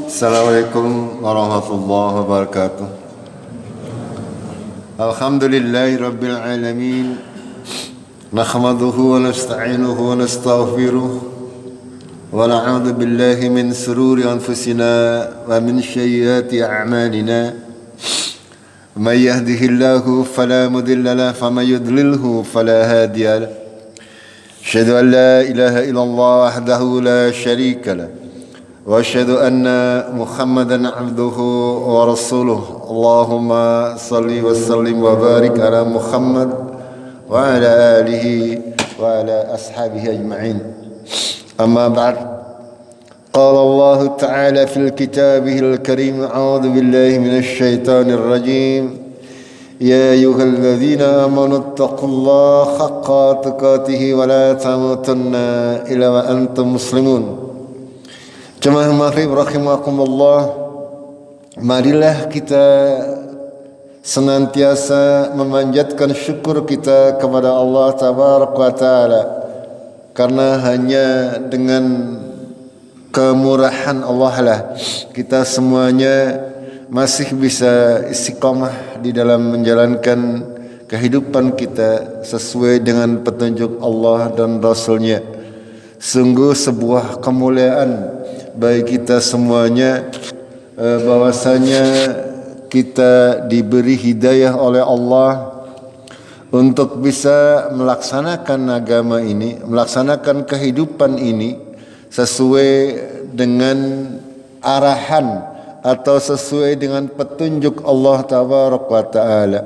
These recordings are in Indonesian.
Assalamualaikum warahmatullahi wabarakatuh. Alhamdulillahi rabbil alamin. Nahmaduhu wa nasta'inuhu wa nastaghfiruh. Wa na'udzu billahi min shururi anfusina wa min sayyiati a'malina. May yahdihillahu fala mudilla lahu wa may yudlilhu fala hadiya lahu. Asyhadu an la ilaha illallah wahdahu la syarika lahu. وأشهد أن محمدا عبده ورسوله اللهم صل وسلم وبارك على محمد وعلى آله وعلى أصحابه أجمعين أما بعد قال الله تعالى في كتابه الكريم أعوذ بالله من الشيطان الرجيم يا أيها الذين آمنوا اتقوا الله حق تقاته ولا تموتن إلا وأنتم مسلمون. Jemaah maghrib rahimakumullah, marilah kita senantiasa memanjatkan syukur kita kepada Allah tabaraka wa taala, karena hanya dengan kemurahan Allah lah kita semuanya masih bisa istiqamah di dalam menjalankan kehidupan kita sesuai dengan petunjuk Allah dan Rasul-Nya. Sungguh sebuah kemuliaan bagi kita semuanya bahwasanya kita diberi hidayah oleh Allah untuk bisa melaksanakan agama ini, melaksanakan kehidupan ini sesuai dengan arahan atau sesuai dengan petunjuk Allah tabaraka wa taala.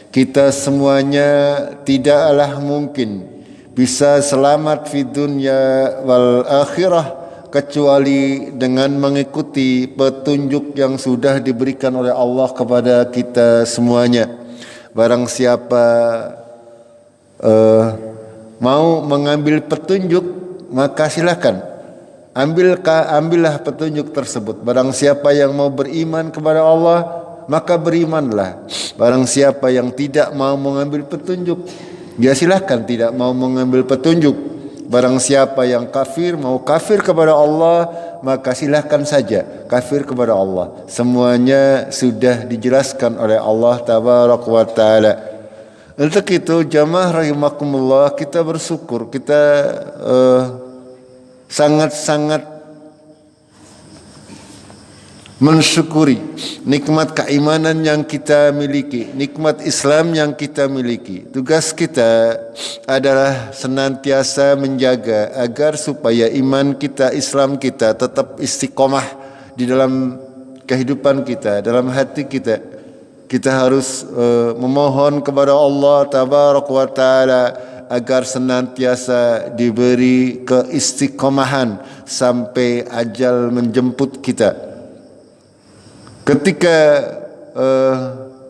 Kita semuanya tidaklah mungkin bisa selamat di dunia wal akhirah kecuali dengan mengikuti petunjuk yang sudah diberikan oleh Allah kepada kita semuanya. Barang siapa mau mengambil petunjuk, maka silakan ambillah petunjuk tersebut. Barang siapa yang mau beriman kepada Allah, maka berimanlah. Barang siapa yang tidak mau mengambil petunjuk, dia silakan tidak mau mengambil petunjuk. Barang siapa yang kafir, mau kafir kepada Allah, maka silahkan saja kafir kepada Allah. Semuanya sudah dijelaskan oleh Allah tabaraka wa ta'ala. Untuk itu jamaah rahimakumullah, kita bersyukur, kita sangat-sangat mensyukuri nikmat keimanan yang kita miliki, nikmat Islam yang kita miliki. Tugas kita adalah senantiasa menjaga agar supaya iman kita, Islam kita tetap istiqomah di dalam kehidupan kita, dalam hati kita. Kita harus memohon kepada Allah tabaraka wa taala agar senantiasa diberi keistiqomahan sampai ajal menjemput kita. Ketika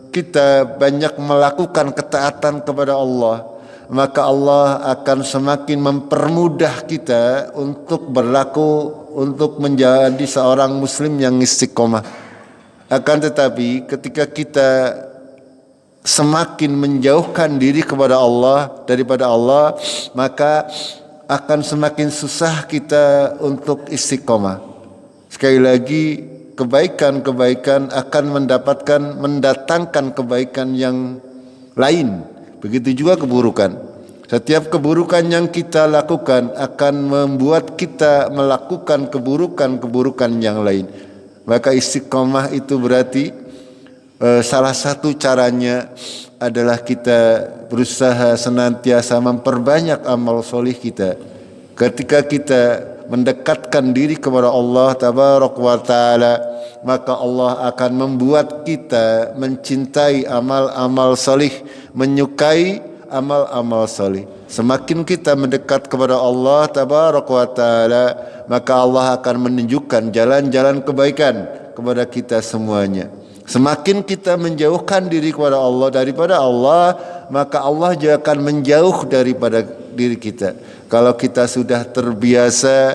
kita banyak melakukan ketaatan kepada Allah, maka Allah akan semakin mempermudah kita untuk berlaku, untuk menjadi seorang muslim yang istiqomah. Akan tetapi ketika kita semakin menjauhkan diri kepada Allah, daripada Allah, maka akan semakin susah kita untuk istiqomah. Sekali lagi, kebaikan-kebaikan akan mendatangkan kebaikan yang lain. Begitu juga keburukan. Setiap keburukan yang kita lakukan akan membuat kita melakukan keburukan-keburukan yang lain. Maka istiqomah itu berarti salah satu caranya adalah kita berusaha senantiasa memperbanyak amal solih kita. Ketika kita mendekatkan diri kepada Allah tabaraka wa taala, maka Allah akan membuat kita mencintai amal-amal salih, menyukai amal-amal salih. Semakin kita mendekat kepada Allah tabaraka wa taala, maka Allah akan menunjukkan jalan-jalan kebaikan kepada kita semuanya. Semakin kita menjauhkan diri kepada Allah, daripada Allah, maka Allah juga akan menjauh daripada diri kita. Kalau kita sudah terbiasa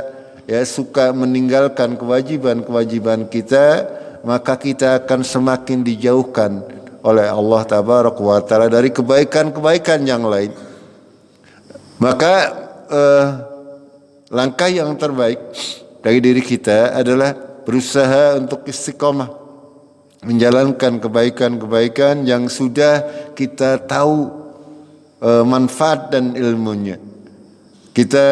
suka meninggalkan kewajiban-kewajiban kita, maka kita akan semakin dijauhkan oleh Allah tabaraka wa taala dari kebaikan-kebaikan yang lain. Maka langkah yang terbaik dari diri kita adalah berusaha untuk istiqomah menjalankan kebaikan-kebaikan yang sudah kita tahu manfaat dan ilmunya. Kita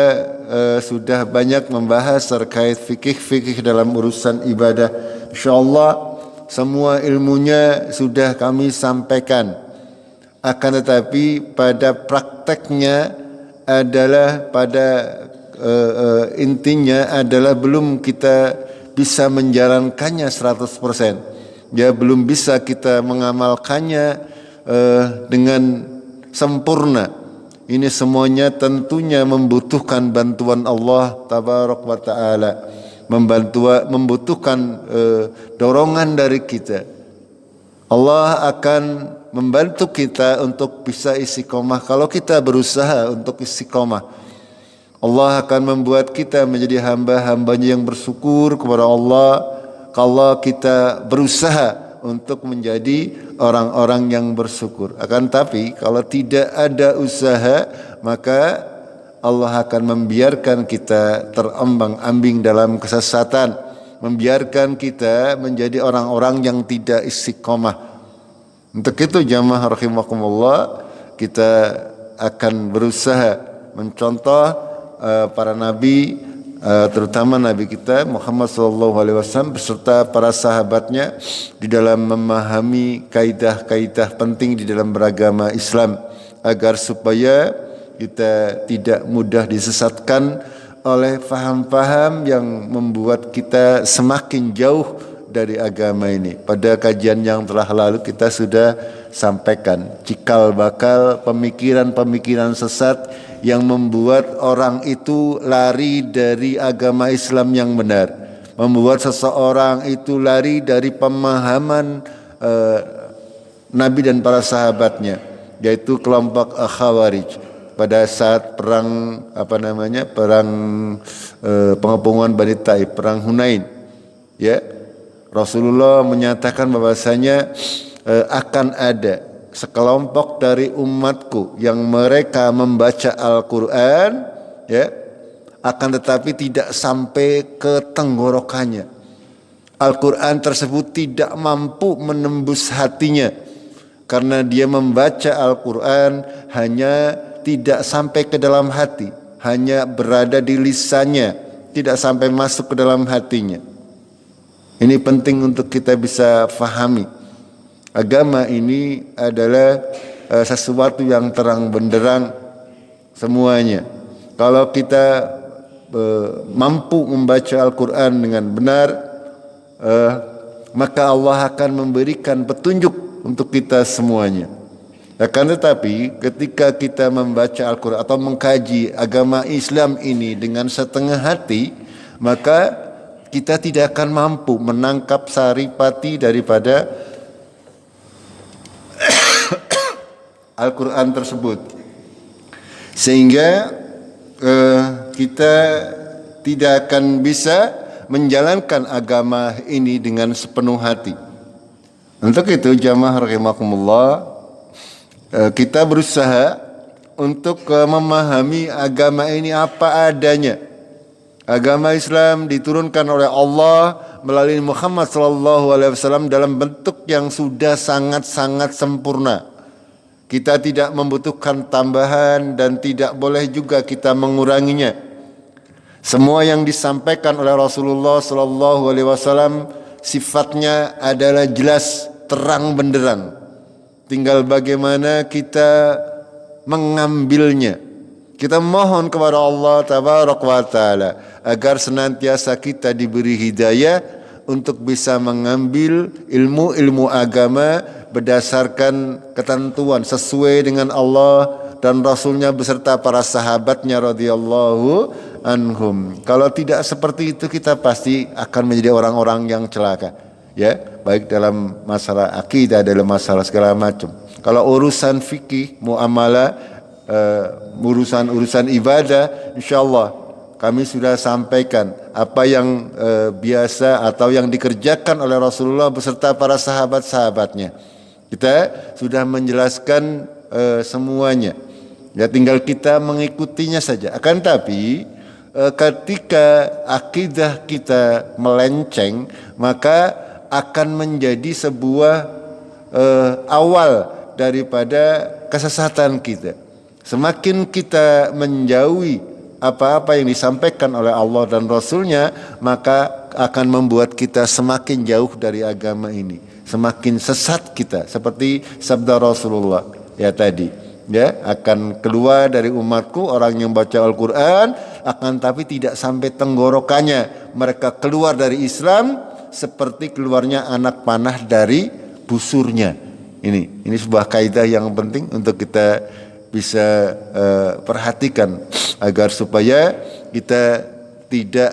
sudah banyak membahas terkait fikih-fikih dalam urusan ibadah. InsyaAllah semua ilmunya sudah kami sampaikan. Akan tetapi pada prakteknya adalah intinya adalah belum kita bisa menjalankannya 100%. Ya, belum bisa kita mengamalkannya dengan sempurna. Ini semuanya tentunya membutuhkan bantuan Allah Tabaraka wa Ta'ala, membutuhkan dorongan dari kita. Allah akan membantu kita untuk bisa istiqomah kalau kita berusaha untuk istiqomah. Allah akan membuat kita menjadi hamba-hambanya yang bersyukur kepada Allah kalau kita berusaha untuk menjadi orang-orang yang bersyukur. Akan tapi kalau tidak ada usaha, maka Allah akan membiarkan kita terombang-ambing dalam kesesatan, membiarkan kita menjadi orang-orang yang tidak istiqomah. Untuk itu jamaah rahimakumullah, kita akan berusaha mencontoh para nabi, terutama Nabi kita Muhammad SAW beserta para sahabatnya di dalam memahami kaidah-kaidah penting di dalam beragama Islam, agar supaya kita tidak mudah disesatkan oleh faham-faham yang membuat kita semakin jauh dari agama ini. Pada kajian yang telah lalu kita sudah sampaikan cikal bakal pemikiran-pemikiran sesat yang membuat orang itu lari dari agama Islam yang benar, membuat seseorang itu lari dari pemahaman Nabi dan para sahabatnya, yaitu kelompok Khawarij pada saat perang pengepungan Bani Taif, perang Hunain. Ya, Rasulullah menyatakan bahwasanya akan ada sekelompok dari umatku yang mereka membaca Al-Quran, ya, akan tetapi tidak sampai ke tenggorokannya. Al-Quran tersebut tidak mampu menembus hatinya, karena dia membaca Al-Quran hanya tidak sampai ke dalam hati, hanya berada di lisannya, tidak sampai masuk ke dalam hatinya. Ini penting untuk kita bisa fahami. Agama ini adalah sesuatu yang terang benderang semuanya. Kalau kita mampu membaca Al-Quran dengan benar, maka Allah akan memberikan petunjuk untuk kita semuanya. Akan tetapi ketika kita membaca Al-Quran atau mengkaji agama Islam ini dengan setengah hati, maka kita tidak akan mampu menangkap saripati daripada Al-Quran tersebut, sehingga kita tidak akan bisa menjalankan agama ini dengan sepenuh hati. Untuk itu jamaah rahimakumullah, kita berusaha untuk memahami agama ini apa adanya. Agama Islam diturunkan oleh Allah melalui Muhammad SAW dalam bentuk yang sudah sangat-sangat sempurna. Kita tidak membutuhkan tambahan dan tidak boleh juga kita menguranginya. Semua yang disampaikan oleh Rasulullah SAW sifatnya adalah jelas, terang benderang. Tinggal bagaimana kita mengambilnya. Kita mohon kepada Allah Tabaraka wa Ta'ala agar senantiasa kita diberi hidayah untuk bisa mengambil ilmu-ilmu agama berdasarkan ketentuan sesuai dengan Allah dan Rasulnya beserta para sahabatnya radhiyallahu anhum. Kalau tidak seperti itu, kita pasti akan menjadi orang-orang yang celaka, ya, baik dalam masalah akidah, dalam masalah segala macam. Kalau urusan fikih, muamalah, urusan ibadah, insyaallah kami sudah sampaikan apa yang biasa atau yang dikerjakan oleh Rasulullah beserta para sahabat-sahabatnya. Kita sudah menjelaskan semuanya. Ya, tinggal kita mengikutinya saja. Akan tapi ketika akidah kita melenceng, maka akan menjadi sebuah awal daripada kesesatan kita. Semakin kita menjauhi apa-apa yang disampaikan oleh Allah dan Rasulnya, maka akan membuat kita semakin jauh dari agama ini, semakin sesat kita. Seperti sabda Rasulullah ya tadi, ya, akan keluar dari umatku orang yang baca Al-Quran, akan tapi tidak sampai tenggorokannya. Mereka keluar dari Islam seperti keluarnya anak panah dari busurnya. Ini sebuah kaidah yang penting untuk kita bisa perhatikan agar supaya kita tidak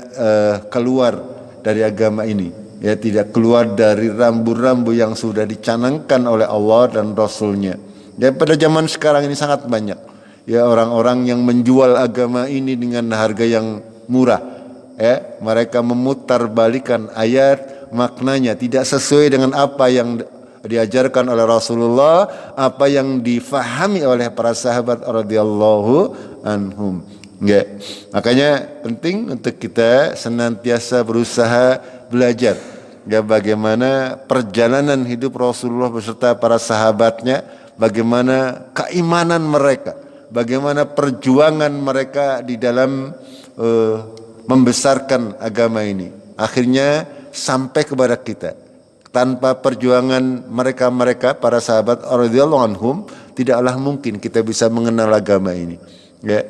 keluar dari agama ini, ya, tidak keluar dari rambu-rambu yang sudah dicanangkan oleh Allah dan Rasulnya. Ya, pada zaman sekarang ini sangat banyak ya orang-orang yang menjual agama ini dengan harga yang murah. Ya, mereka memutarbalikan ayat, maknanya tidak sesuai dengan apa yang diajarkan oleh Rasulullah, apa yang difahami oleh para sahabat radhiyallahu anhum. Ya. Makanya penting untuk kita senantiasa berusaha belajar ya bagaimana perjalanan hidup Rasulullah beserta para sahabatnya, bagaimana keimanan mereka, bagaimana perjuangan mereka di dalam membesarkan agama ini. Akhirnya sampai kepada kita. Tanpa perjuangan mereka para sahabat radhiyallahu anhum, tidaklah mungkin kita bisa mengenal agama ini. Ya,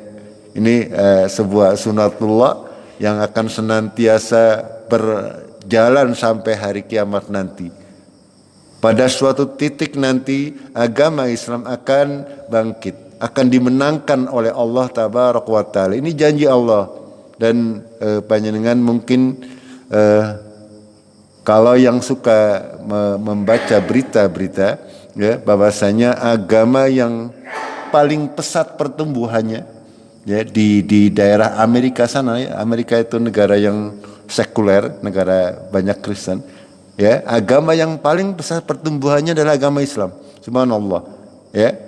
ini sebuah sunatullah yang akan senantiasa berjalan sampai hari kiamat nanti. Pada suatu titik nanti agama Islam akan bangkit, akan dimenangkan oleh Allah tabaraka wa taala. Ini janji Allah, dan panjenengan mungkin kalau yang suka membaca berita-berita, ya, bahwasanya agama yang paling pesat pertumbuhannya, ya, di daerah Amerika sana, ya, Amerika itu negara yang sekuler, negara banyak Kristen, ya, agama yang paling pesat pertumbuhannya adalah agama Islam. Subhanallah, ya.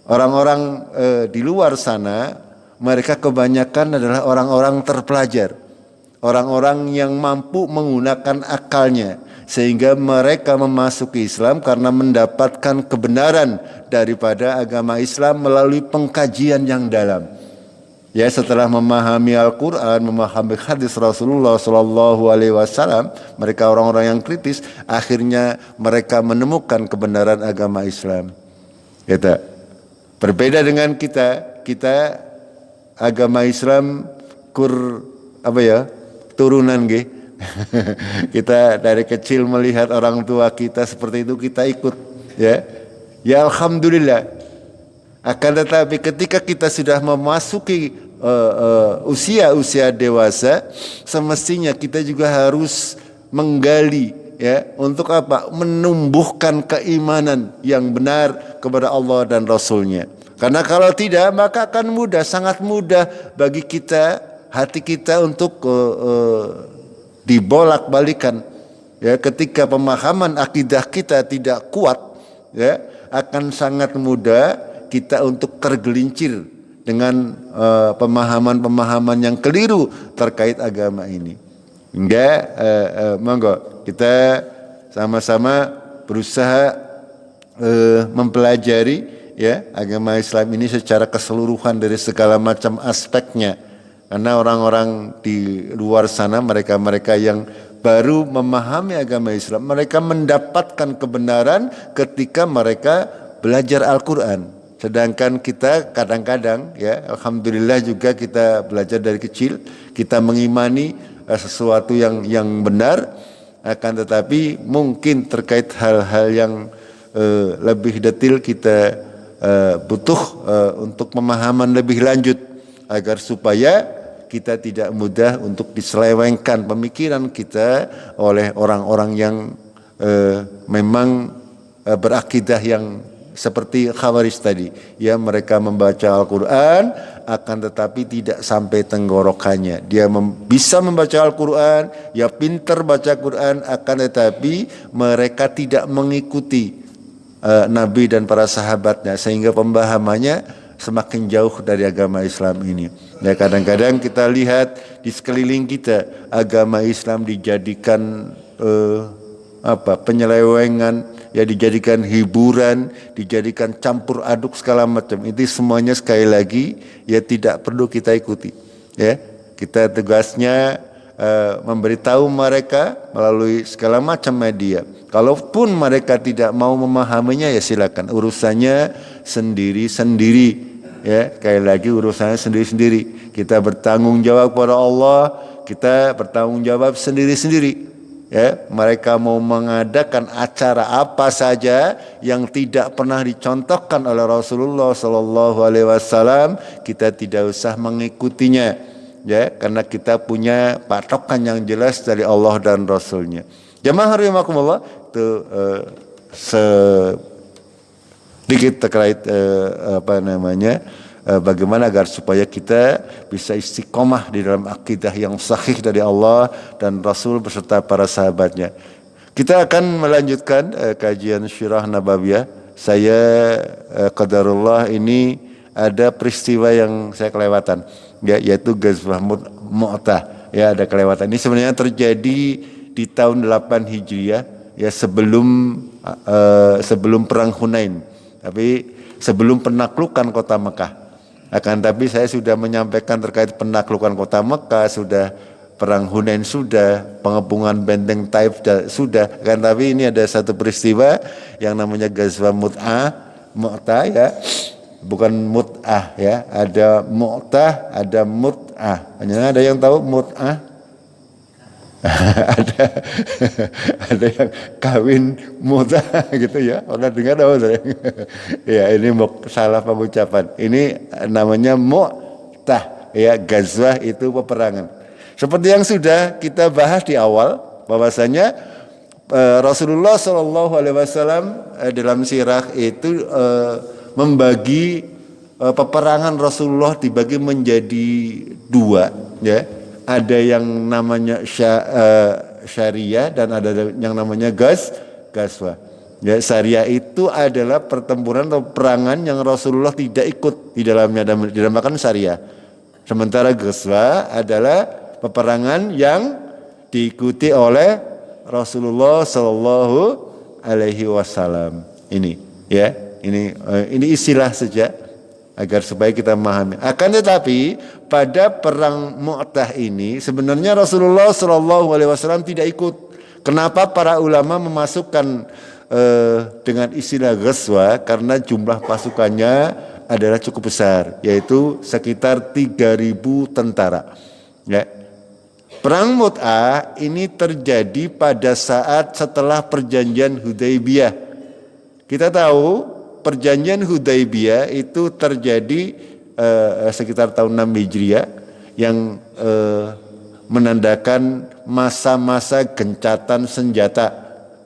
Orang-orang di luar sana, mereka kebanyakan adalah orang-orang terpelajar. Orang-orang yang mampu menggunakan akalnya, sehingga mereka memasuki Islam karena mendapatkan kebenaran daripada agama Islam melalui pengkajian yang dalam. Ya, setelah memahami Al-Quran, memahami hadis Rasulullah SAW, mereka orang-orang yang kritis, akhirnya mereka menemukan kebenaran agama Islam. Kita berbeda dengan kita agama Islam turunan nggih. Kita dari kecil melihat orang tua kita seperti itu, kita ikut, ya. Ya alhamdulillah. Akan tetapi ketika kita sudah memasuki usia dewasa, semestinya kita juga harus menggali, ya, untuk apa? Menumbuhkan keimanan yang benar kepada Allah dan Rasulnya. Karena kalau tidak, maka akan sangat mudah bagi kita, hati kita untuk dibolak-balikan, ya, ketika pemahaman akidah kita tidak kuat, ya, akan sangat mudah kita untuk tergelincir dengan pemahaman-pemahaman yang keliru terkait agama ini. Hingga monggo kita sama-sama berusaha mempelajari, ya, agama Islam ini secara keseluruhan dari segala macam aspeknya. Karena orang-orang di luar sana, mereka-mereka yang baru memahami agama Islam, mereka mendapatkan kebenaran ketika mereka belajar Al-Quran. Sedangkan kita kadang-kadang, ya, alhamdulillah juga kita belajar dari kecil, kita mengimani sesuatu yang benar, akan tetapi mungkin terkait hal-hal yang lebih detail kita butuh untuk pemahaman lebih lanjut, agar supaya kita tidak mudah untuk diselewengkan pemikiran kita oleh orang-orang yang memang berakidah yang seperti Khawarij tadi, ya, mereka membaca Al-Quran akan tetapi tidak sampai tenggorokannya. Dia bisa membaca Al-Quran, ya, pintar baca Quran, akan tetapi mereka tidak mengikuti Nabi dan para sahabatnya, sehingga pemahamannya semakin jauh dari agama Islam ini. Ya, kadang-kadang kita lihat di sekeliling kita agama Islam dijadikan penyelewengan, ya, dijadikan hiburan, dijadikan campur aduk segala macam. Itu semuanya sekali lagi ya tidak perlu kita ikuti. Ya, kita tugasnya memberitahu mereka melalui segala macam media. Kalaupun mereka tidak mau memahaminya, ya silakan, urusannya sendiri-sendiri. Ya, sekali lagi urusannya sendiri-sendiri. Kita bertanggung jawab kepada Allah, kita bertanggung jawab sendiri-sendiri. Ya, mereka mau mengadakan acara apa saja yang tidak pernah dicontohkan oleh Rasulullah Sallallahu Alaihi Wasallam, kita tidak usah mengikutinya. Ya, karena kita punya patokan yang jelas dari Allah dan Rasulnya. Jamaah rahimakumullah, itu sedikit terkait bagaimana agar supaya kita bisa istiqomah di dalam akidah yang sahih dari Allah dan Rasul beserta para sahabatnya. Kita akan melanjutkan kajian Syirah Nabawiyah. Saya qadarullah ini ada peristiwa yang saya kelewatan, ya, yaitu Ghazwah Mu'tah. Ya, ada kelewatan. Ini sebenarnya terjadi di tahun 8 Hijriah, ya, sebelum perang Hunain. Tapi sebelum penaklukan kota Mekah. Akan tapi saya sudah menyampaikan terkait penaklukan kota Mekah, sudah perang Hunain, sudah pengepungan benteng Taif sudah. Akan tapi ini ada satu peristiwa yang namanya Ghazwah Mu'tah, ya. Bukan Mut'ah, ya. Ada Mu'tah, ada Mut'ah. Hanya ada yang tahu Mut'ah? ada yang kawin muda gitu, ya, pernah dengar apa? Ya, ini salah pengucapan. Ini namanya Mu'tah, ya, Ghazwah itu peperangan. Seperti yang sudah kita bahas di awal, bahwasanya Rasulullah Shallallahu Alaihi Wasallam dalam sirah itu membagi peperangan Rasulullah dibagi menjadi dua, ya. Ada yang namanya syariah dan ada yang namanya Ghazwah. Ya, syariah itu adalah pertempuran atau perangan yang Rasulullah tidak ikut di dalamnya, dan dinamakan syariah. Sementara Ghazwah adalah peperangan yang diikuti oleh Rasulullah Sallallahu Alaihi Wasallam. Ini, ya, ini istilah saja agar supaya kita memahami. Akan tetapi pada perang Mu'tah ini sebenarnya Rasulullah Shallallahu Alaihi Wasallam tidak ikut. Kenapa para ulama memasukkan dengan istilah Ghazwah? Karena jumlah pasukannya adalah cukup besar, yaitu sekitar 3.000 tentara. Ya. Perang Mu'tah ini terjadi pada saat setelah perjanjian Hudaybiyah. Kita tahu perjanjian Hudaybiyah itu terjadi sekitar tahun 6 Hijriah yang menandakan masa-masa gencatan senjata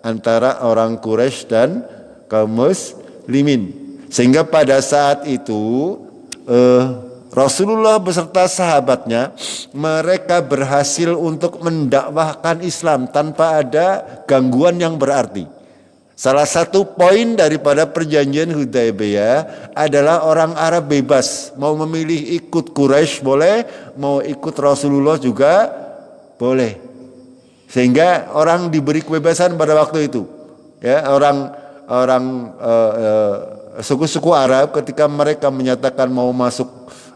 antara orang Quraisy dan kaum muslimin. Sehingga pada saat itu Rasulullah beserta sahabatnya mereka berhasil untuk mendakwahkan Islam tanpa ada gangguan yang berarti. Salah satu poin daripada perjanjian Hudaybiyah adalah orang Arab bebas, mau memilih ikut Quraisy boleh, mau ikut Rasulullah juga boleh. Sehingga orang diberi kebebasan pada waktu itu. Ya, orang suku-suku Arab ketika mereka menyatakan mau masuk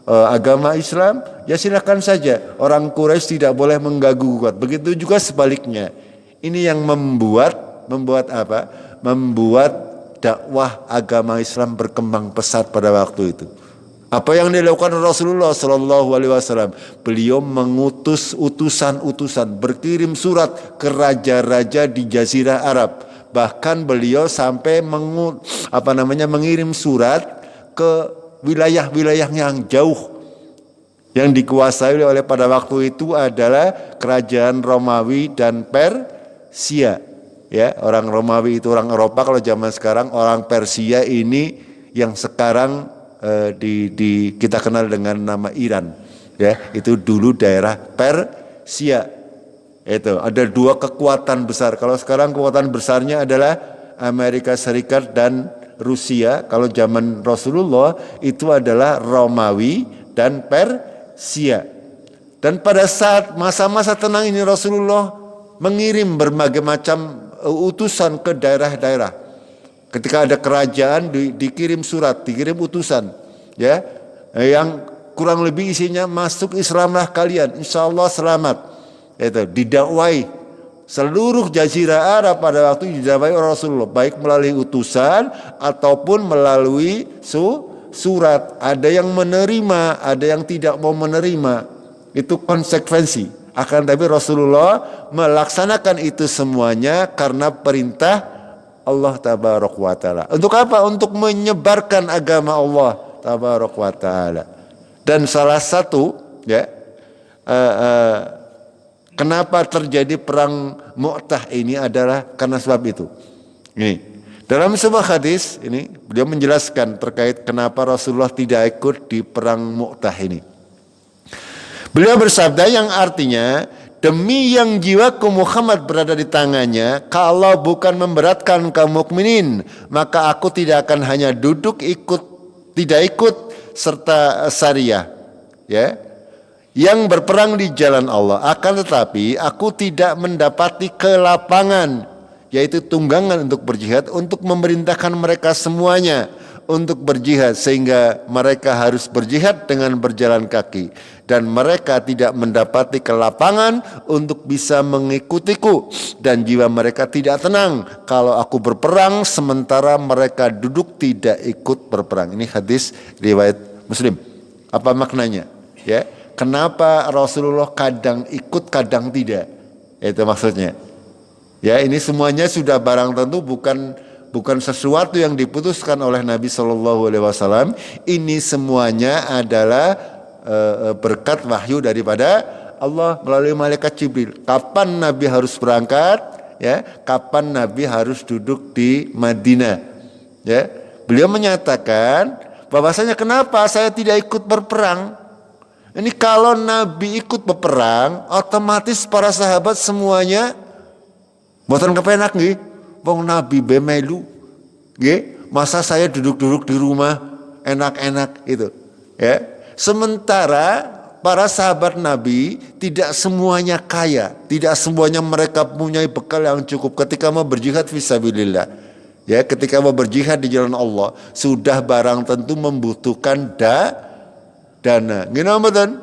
agama Islam, ya silakan saja. Orang Quraisy tidak boleh mengganggu. Begitu juga sebaliknya. Ini yang membuat apa? Membuat dakwah agama Islam berkembang pesat pada waktu itu. Apa yang dilakukan Rasulullah Sallallahu Alaihi Wasallam? Beliau mengutus utusan-utusan, berkirim surat ke raja-raja di Jazirah Arab. Bahkan beliau sampai mengirim surat ke wilayah-wilayah yang jauh yang dikuasai oleh pada waktu itu adalah kerajaan Romawi dan Persia. Ya, orang Romawi itu orang Eropa, kalau zaman sekarang orang Persia ini yang sekarang kita kenal dengan nama Iran. Ya, itu dulu daerah Persia. Itu ada dua kekuatan besar. Kalau sekarang kekuatan besarnya adalah Amerika Serikat dan Rusia. Kalau zaman Rasulullah itu adalah Romawi dan Persia. sia. Dan pada saat masa-masa tenang ini Rasulullah mengirim berbagai macam utusan ke daerah-daerah. Ketika ada kerajaan dikirim surat, dikirim utusan, ya, yang kurang lebih isinya masuk Islamlah kalian, insya Allah selamat. Itu didakwai seluruh jazirah Arab pada waktu itu didakwai oleh Rasulullah, baik melalui utusan ataupun melalui surat. Ada yang menerima, ada yang tidak mau menerima. Itu konsekuensi. Akan tapi Rasulullah melaksanakan itu semuanya karena perintah Allah tabaraka wa taala. Untuk apa? Untuk menyebarkan agama Allah tabaraka wa taala. Dan salah satu, ya, kenapa terjadi perang Mu'tah ini adalah karena sebab itu. Ini dalam sebuah hadis ini beliau menjelaskan terkait kenapa Rasulullah tidak ikut di perang Mu'tah ini. Beliau bersabda yang artinya, demi yang jiwaku Muhammad berada di tangannya, kalau bukan memberatkan kaum mukminin, maka aku tidak akan hanya duduk tidak ikut serta syariah, ya, yang berperang di jalan Allah. Akan tetapi aku tidak mendapati kelapangan, yaitu tunggangan untuk berjihad, untuk memerintahkan mereka semuanya untuk berjihad, sehingga mereka harus berjihad dengan berjalan kaki, dan mereka tidak mendapati kelapangan untuk bisa mengikutiku, dan jiwa mereka tidak tenang kalau aku berperang sementara mereka duduk tidak ikut berperang. Ini hadis riwayat Muslim. Apa maknanya? Ya, kenapa Rasulullah kadang ikut kadang tidak? Itu maksudnya. Ya, ini semuanya sudah barang tentu bukan sesuatu yang diputuskan oleh Nabi Shallallahu Alaihi Wasallam. Ini semuanya adalah berkat wahyu daripada Allah melalui malaikat Jibril. Kapan Nabi harus berangkat? Ya, kapan Nabi harus duduk di Madinah? Ya, beliau menyatakan bahwasanya kenapa saya tidak ikut berperang? Ini kalau Nabi ikut berperang, otomatis para sahabat semuanya boten kepenak nggih. Wong Nabi bemelu, nggih, masa saya duduk-duduk di rumah enak-enak itu, ya. Sementara para sahabat Nabi tidak semuanya kaya, tidak semuanya mereka punya bekal yang cukup ketika mau berjihad fisabilillah. Ya, ketika mau berjihad di jalan Allah, sudah barang tentu membutuhkan dana. Gimana mboten?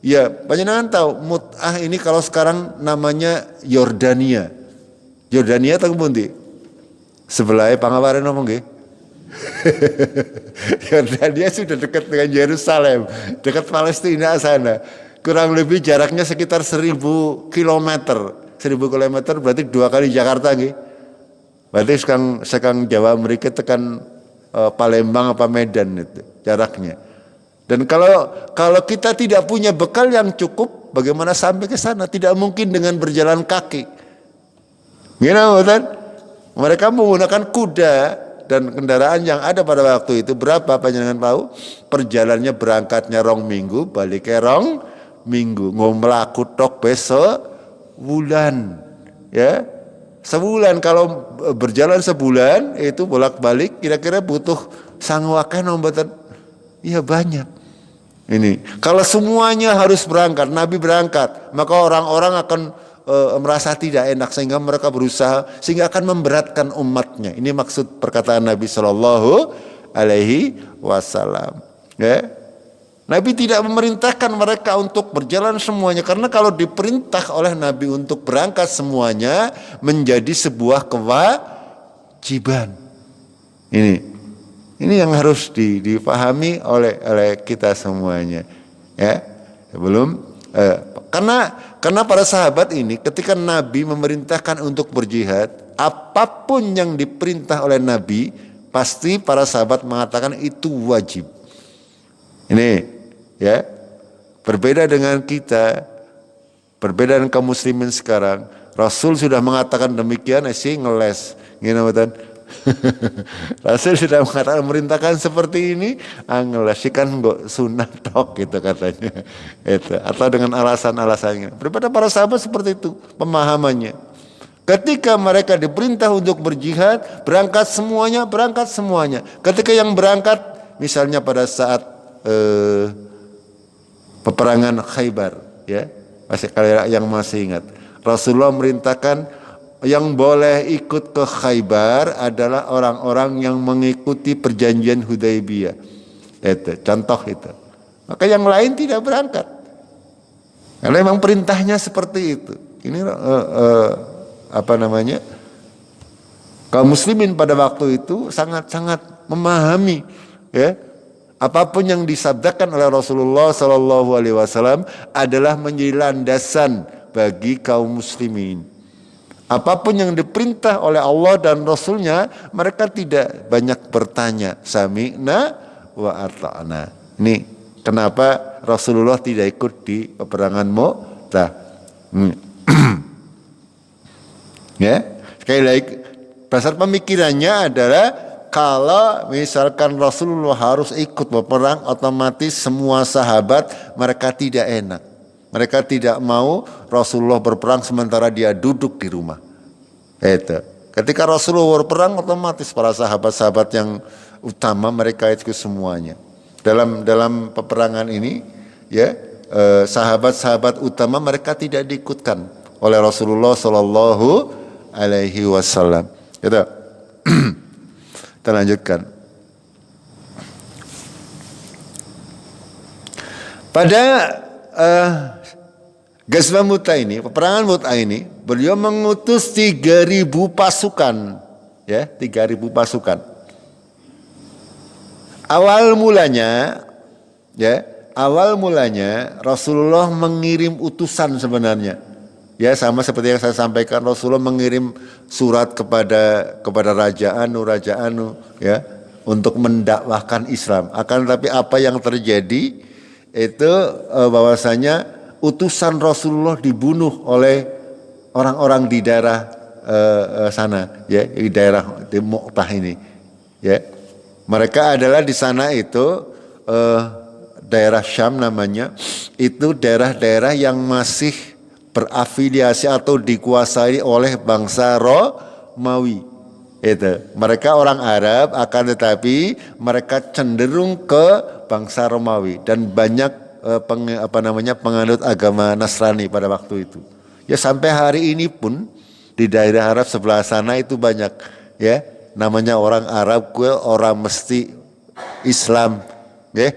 Ya, panjenengan tahu Mut'ah ini kalau sekarang namanya Yordania. Yordania tahu pundi? Sebelah Pangawaran apa nggih? Yordania sudah dekat dengan Yerusalem, dekat Palestina sana. Kurang lebih jaraknya sekitar 1000 kilometer. 1000 kilometer berarti 2 kali Jakarta nggih. Berarti sekarang Jawa mereka tekan Palembang apa Medan itu jaraknya. Dan kalau kita tidak punya bekal yang cukup, bagaimana sampai ke sana? Tidak mungkin dengan berjalan kaki. Gimana betul? Mereka menggunakan kuda dan kendaraan yang ada pada waktu itu. Berapa panjenengan tahu? Perjalanannya berangkatnya rong minggu, baliknya rong minggu. Ngomelaku tok besok bulan, ya. Sebulan, kalau berjalan sebulan itu bolak-balik kira-kira butuh sanguakan nombatan. Iya banyak. Ini kalau semuanya harus berangkat, Nabi berangkat, maka orang-orang akan merasa tidak enak sehingga mereka berusaha sehingga akan memberatkan umatnya. Ini maksud perkataan Nabi Shallallahu Alaihi Wasallam. Ya. Nabi tidak memerintahkan mereka untuk berjalan semuanya, karena kalau diperintah oleh Nabi untuk berangkat semuanya menjadi sebuah kewajiban. Ini yang harus dipahami oleh kita semuanya. Ya, sebelum karena para sahabat ini ketika Nabi memerintahkan untuk berjihad, apapun yang diperintah oleh Nabi pasti para sahabat mengatakan itu wajib. Ini, ya, berbeda dengan kita, berbeda dengan kaum muslimin sekarang. Rasul sudah mengatakan demikian, sih ngeles, gimana? Rasul sudah mengatakan merintahkan seperti ini, ngeles sih kan nggak sunat tok gitu katanya, itu atau dengan alasan-alasannya. Berbeda para sahabat seperti itu pemahamannya. Ketika mereka diperintah untuk berjihad, berangkat semuanya. Ketika yang berangkat, misalnya pada saat peperangan Khaybar, ya. Masih kalian yang masih ingat. Rasulullah merintahkan yang boleh ikut ke Khaybar adalah orang-orang yang mengikuti perjanjian Hudaybiyah. Itu contoh itu. Maka yang lain tidak berangkat. Karena memang perintahnya seperti itu. Ini kaum muslimin pada waktu itu sangat-sangat memahami, ya. Apapun yang disabdakan oleh Rasulullah Sallallahu Alaihi Wasallam adalah menjadi landasan bagi kaum muslimin. Apapun yang diperintah oleh Allah dan Rasulnya, mereka tidak banyak bertanya. Sami'na wa ata'na. Ini kenapa Rasulullah tidak ikut di peperangan Mu'tah. Ya, sekali lagi, dasar pemikirannya adalah kalau misalkan Rasulullah harus ikut berperang, otomatis semua sahabat mereka tidak enak. Mereka tidak mau Rasulullah berperang sementara dia duduk di rumah. Itu. Ketika Rasulullah berperang, otomatis para sahabat-sahabat yang utama mereka ikut semuanya. Dalam peperangan ini, ya, sahabat-sahabat utama mereka tidak diikutkan oleh Rasulullah Sallallahu Alaihi Wasallam. Gitu. Kita lanjutkan. Pada Ghazwah Mu'tah ini, peperangan Mu'tah ini, beliau mengutus 3.000 pasukan, ya, 3.000 pasukan. Awal mulanya Rasulullah mengirim utusan sebenarnya. Ya, sama seperti yang saya sampaikan, Rasulullah mengirim surat kepada Raja Anu, ya, untuk mendakwahkan Islam. Akan tetapi apa yang terjadi itu bahwasanya utusan Rasulullah dibunuh oleh orang-orang di daerah sana, ya, di daerah di Mu'tah ini, ya. Mereka adalah di sana itu daerah Syam namanya, itu daerah-daerah yang masih berafiliasi atau dikuasai oleh bangsa Romawi. Itu. Mereka orang Arab, akan tetapi mereka cenderung ke bangsa Romawi dan banyak penganut agama Nasrani pada waktu itu. Ya, sampai hari ini pun di daerah Arab sebelah sana itu banyak, ya, namanya orang Arab kue orang mesti Islam, ya.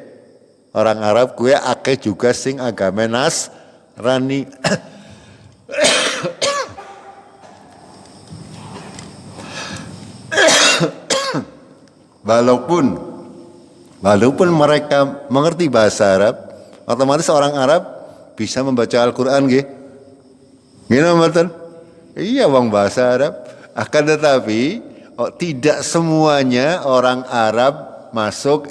Orang Arab kue akeh juga sing agama Nasrani. Walaupun mereka mengerti bahasa Arab, otomatis orang Arab bisa membaca Al-Quran, gini betul? Iya, bang, bahasa Arab. Akan tetapi tidak semuanya orang Arab masuk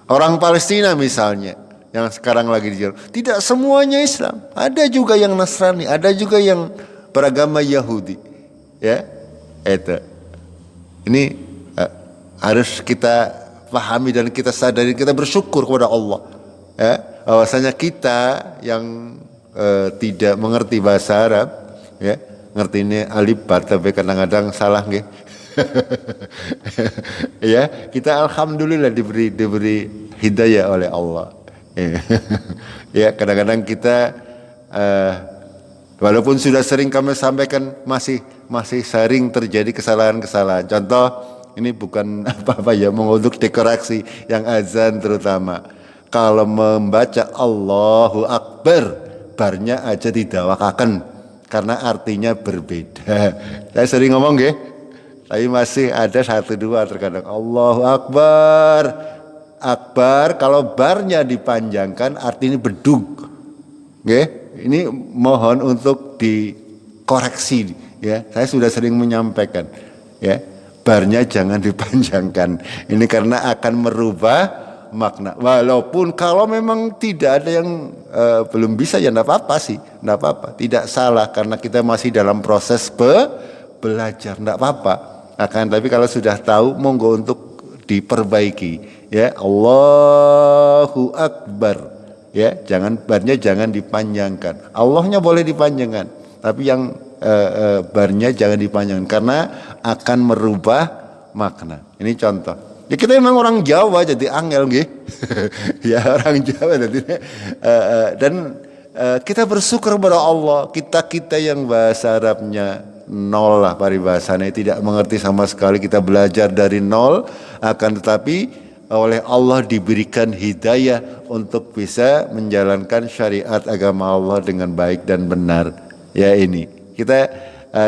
orang Palestina misalnya yang sekarang lagi di Jerman. Tidak semuanya Islam. Ada juga yang Nasrani, ada juga yang beragama Yahudi. Ya, itu. Ini harus kita pahami dan kita sadari, kita bersyukur kepada Allah. Ya, bahwasanya kita yang tidak mengerti bahasa Arab, ya, ngerti ini alif ba tapi kadang-kadang salah, nggih. Ya, kita alhamdulillah diberi hidayah oleh Allah. Ya, kadang-kadang kita walaupun sudah sering kami sampaikan masih sering terjadi kesalahan-kesalahan. Contoh, ini bukan apa-apa ya, mengutuk dekorasi yang azan terutama. Kalau membaca Allahu Akbar, barnya aja didawakaken karena artinya berbeda. Saya sering ngomong, nggih. Tapi masih ada 1-2 terkadang Allahu Akbar. Akbar kalau barnya dipanjangkan artinya bedug. Nggih. Ini mohon untuk dikoreksi, ya. Saya sudah sering menyampaikan, ya. Barnya jangan dipanjangkan. Ini karena akan merubah makna. Walaupun kalau memang tidak ada yang belum bisa, ya enggak apa-apa sih, enggak apa-apa. Tidak salah karena kita masih dalam proses belajar, enggak apa-apa. Akan tapi kalau sudah tahu, monggo untuk diperbaiki, ya. Allahu Akbar. Ya, barnya jangan dipanjangkan. Allahnya boleh dipanjangkan, tapi yang barnya jangan dipanjangkan karena akan merubah makna. Ini contoh. Ya kita memang orang Jawa jadi angel nggih. Ya orang Jawa jadi dan kita bersyukur kepada Allah, kita yang bahasa Arabnya nol lah paribasanya, tidak mengerti sama sekali, kita belajar dari nol, akan tetapi oleh Allah diberikan hidayah untuk bisa menjalankan syariat agama Allah dengan baik dan benar. Ya ini kita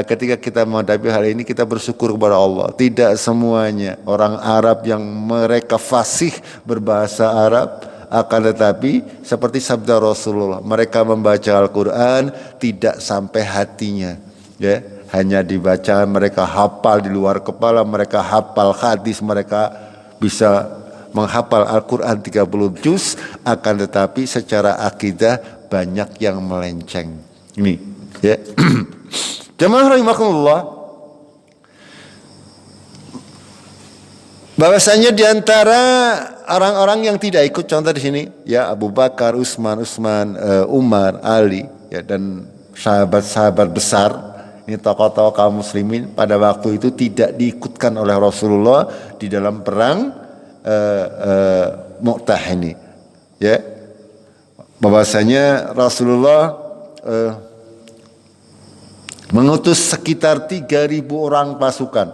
ketika kita menghadapi hal ini kita bersyukur kepada Allah. Tidak semuanya orang Arab yang mereka fasih berbahasa Arab, akan tetapi seperti sabda Rasulullah, mereka membaca Al-Quran tidak sampai hatinya, ya hanya dibaca, mereka hafal di luar kepala, mereka hafal hadis, mereka bisa menghafal Al-Quran 30 juz, akan tetapi secara akidah banyak yang melenceng. Ini ya. Jamaah rahimakumullah, bahwasanya diantara orang-orang yang tidak ikut contoh di sini ya Abu Bakar, Utsman, Umar, Ali ya, dan sahabat-sahabat besar, ini tokoh-tokoh kaum muslimin pada waktu itu tidak diikutkan oleh Rasulullah di dalam perang Mu'tah ini, ya, bahwasanya Rasulullah mengutus sekitar 3.000 orang pasukan,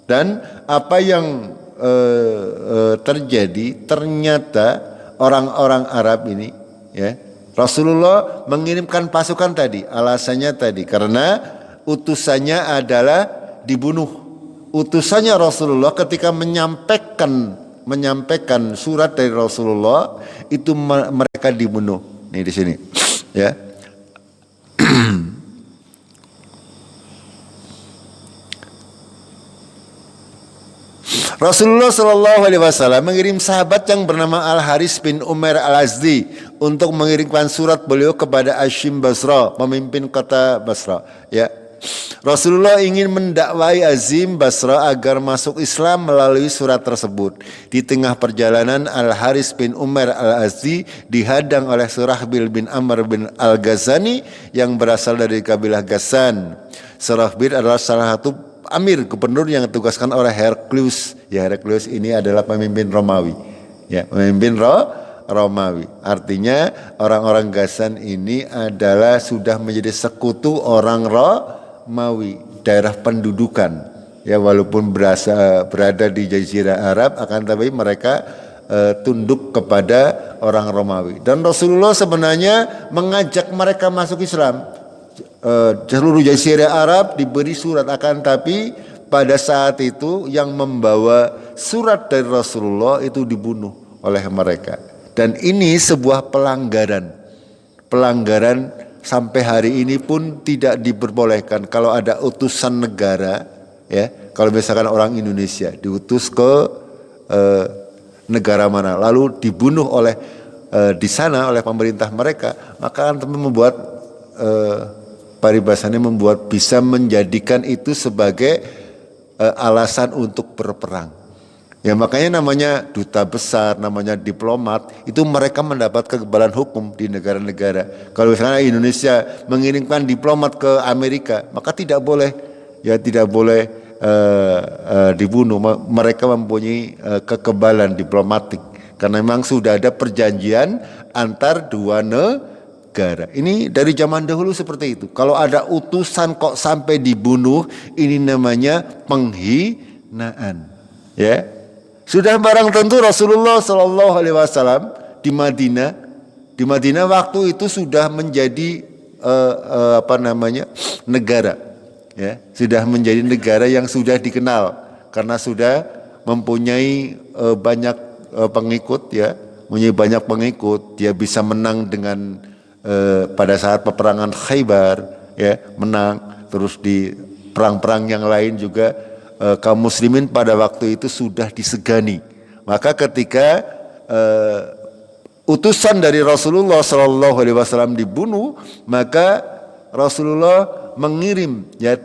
dan apa yang terjadi ternyata orang-orang Arab ini, ya, Rasulullah mengirimkan pasukan tadi, alasannya tadi karena utusannya adalah dibunuh. Utusannya Rasulullah ketika menyampaikan surat dari Rasulullah itu mereka dibunuh. Nih di sini, ya. Rasulullah Shallallahu Alaihi Wasallam mengirim sahabat yang bernama Al Haris bin Umar Al Azdi untuk mengirimkan surat beliau kepada Hashim Basra, pemimpin kota Basra. Ya, Rasulullah ingin mendakwai Azim Basra agar masuk Islam melalui surat tersebut. Di tengah perjalanan Al Haris bin Umar Al Azdi dihadang oleh Surahbil bin Amr bin Al Ghazani yang berasal dari kabilah Ghassan. Surahbil adalah salah satu amir gubernur yang ditugaskan oleh Heraklius. Ya, Heraklius ini adalah pemimpin Romawi. Ya, pemimpin Romawi. Artinya orang-orang Ghassan ini adalah sudah menjadi sekutu orang Romawi, daerah pendudukan. Ya, walaupun berada di Jazirah Arab, akan tapi mereka tunduk kepada orang Romawi. Dan Rasulullah sebenarnya mengajak mereka masuk Islam. Seluruh Jazirah Arab diberi surat, akan tapi pada saat itu yang membawa surat dari Rasulullah itu dibunuh oleh mereka, dan ini sebuah pelanggaran sampai hari ini pun tidak diperbolehkan. Kalau ada utusan negara, ya, kalau misalkan orang Indonesia diutus ke negara mana lalu dibunuh oleh di sana oleh pemerintah mereka, maka akan membuat paribasannya membuat bisa menjadikan itu sebagai alasan untuk berperang. Ya, makanya namanya duta besar, namanya diplomat, itu mereka mendapat kekebalan hukum di negara-negara. Kalau misalnya Indonesia mengirimkan diplomat ke Amerika, maka tidak boleh dibunuh. Mereka mempunyai kekebalan diplomatik karena memang sudah ada perjanjian antar dua negara. Ini dari zaman dahulu seperti itu. Kalau ada utusan kok sampai dibunuh, ini namanya penghinaan. Ya, sudah barang tentu Rasulullah Shallallahu Alaihi Wasallam di Madinah waktu itu sudah menjadi negara. Ya, sudah menjadi negara yang sudah dikenal karena sudah mempunyai banyak pengikut. Ya, mempunyai banyak pengikut. Dia bisa menang dengan pada saat peperangan Khaybar, ya, menang. Terus di perang-perang yang lain juga kaum muslimin pada waktu itu sudah disegani. Maka ketika utusan dari Rasulullah Shallallahu Alaihi Wasallam dibunuh, maka Rasulullah mengirim 3.000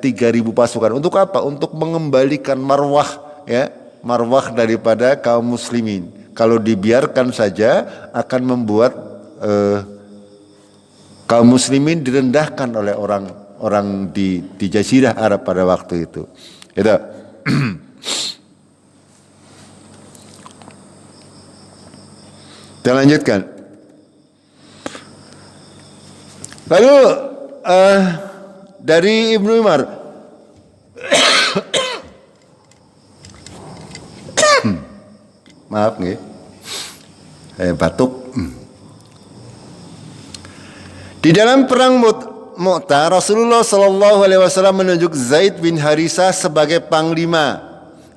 pasukan. Untuk apa? Untuk mengembalikan marwah, ya, marwah daripada kaum muslimin. Kalau dibiarkan saja akan membuat kaum muslimin direndahkan oleh orang di Jazirah Arab pada waktu itu. Itu. Kita lanjutkan. Lalu dari Ibnu Umar, maaf nih, batuk. Di dalam perang Mu'tah, Rasulullah Shallallahu Alaihi Wasallam menunjuk Zaid bin Harisah sebagai panglima.